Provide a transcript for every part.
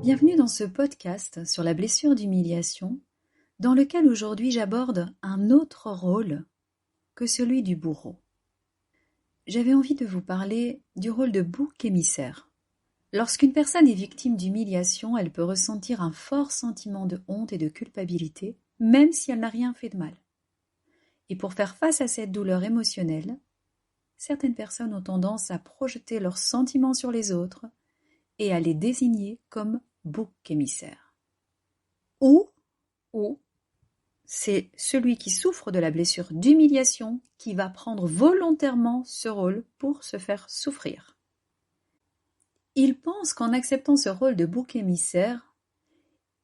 Bienvenue dans ce podcast sur la blessure d'humiliation, dans lequel aujourd'hui j'aborde un autre rôle que celui du bourreau. J'avais envie de vous parler du rôle de bouc émissaire. Lorsqu'une personne est victime d'humiliation, elle peut ressentir un fort sentiment de honte et de culpabilité, même si elle n'a rien fait de mal. Et pour faire face à cette douleur émotionnelle, certaines personnes ont tendance à projeter leurs sentiments sur les autres et à les désigner comme bouc émissaire. Ou c'est celui qui souffre de la blessure d'humiliation qui va prendre volontairement ce rôle pour se faire souffrir. Il pense qu'en acceptant ce rôle de bouc émissaire,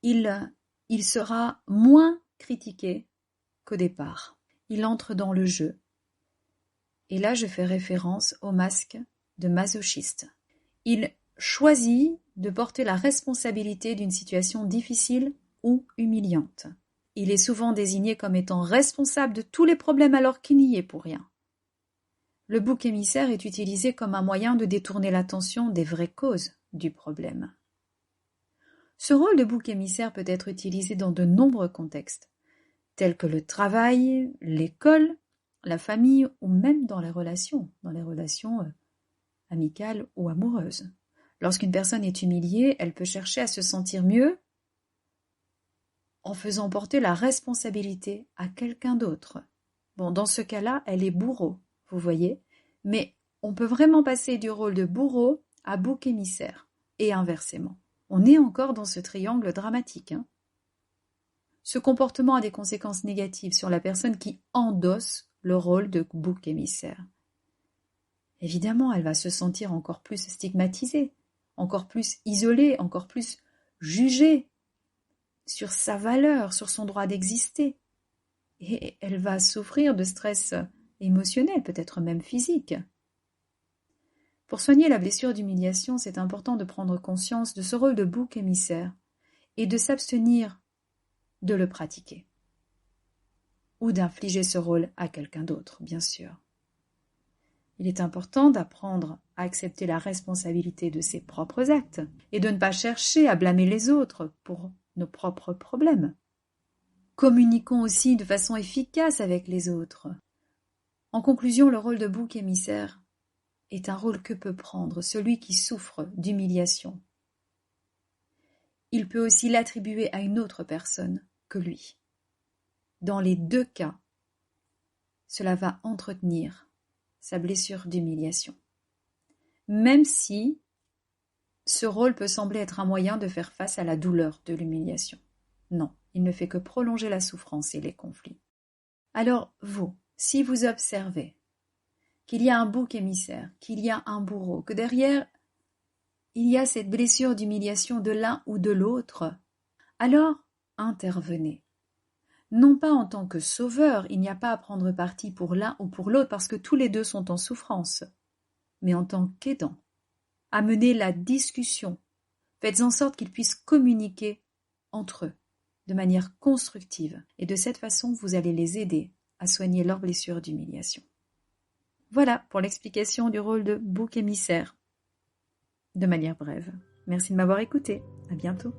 il sera moins critiqué qu'au départ. Il entre dans le jeu. Et là, je fais référence au masque de masochiste. Il choisit de porter la responsabilité d'une situation difficile ou humiliante. Il est souvent désigné comme étant responsable de tous les problèmes alors qu'il n'y est pour rien. Le bouc émissaire est utilisé comme un moyen de détourner l'attention des vraies causes du problème. Ce rôle de bouc émissaire peut être utilisé dans de nombreux contextes, tels que le travail, l'école, la famille ou même dans les relations amicales ou amoureuses. Lorsqu'une personne est humiliée, elle peut chercher à se sentir mieux en faisant porter la responsabilité à quelqu'un d'autre. Bon, dans ce cas-là, elle est bourreau, vous voyez, mais on peut vraiment passer du rôle de bourreau à bouc émissaire, et inversement. On est encore dans ce triangle dramatique. Ce comportement a des conséquences négatives sur la personne qui endosse le rôle de bouc émissaire. Évidemment, elle va se sentir encore plus stigmatisée, encore plus isolée, encore plus jugée sur sa valeur, sur son droit d'exister. Et elle va souffrir de stress émotionnel, peut-être même physique. Pour soigner la blessure d'humiliation, c'est important de prendre conscience de ce rôle de bouc émissaire et de s'abstenir de le pratiquer. Ou d'infliger ce rôle à quelqu'un d'autre, bien sûr. Il est important d'apprendre à accepter la responsabilité de ses propres actes et de ne pas chercher à blâmer les autres pour nos propres problèmes. Communiquons aussi de façon efficace avec les autres. En conclusion, le rôle de bouc émissaire est un rôle que peut prendre celui qui souffre d'humiliation. Il peut aussi l'attribuer à une autre personne que lui. Dans les deux cas, cela va entretenir sa blessure d'humiliation. Même si ce rôle peut sembler être un moyen de faire face à la douleur de l'humiliation. Non, il ne fait que prolonger la souffrance et les conflits. Alors vous, si vous observez qu'il y a un bouc émissaire, qu'il y a un bourreau, que derrière il y a cette blessure d'humiliation de l'un ou de l'autre, alors intervenez. Non pas en tant que sauveur, il n'y a pas à prendre parti pour l'un ou pour l'autre parce que tous les deux sont en souffrance, mais en tant qu'aidant. Amenez la discussion, faites en sorte qu'ils puissent communiquer entre eux de manière constructive et de cette façon vous allez les aider à soigner leur blessure d'humiliation. Voilà pour l'explication du rôle de bouc émissaire. De manière brève. Merci de m'avoir écouté. À bientôt.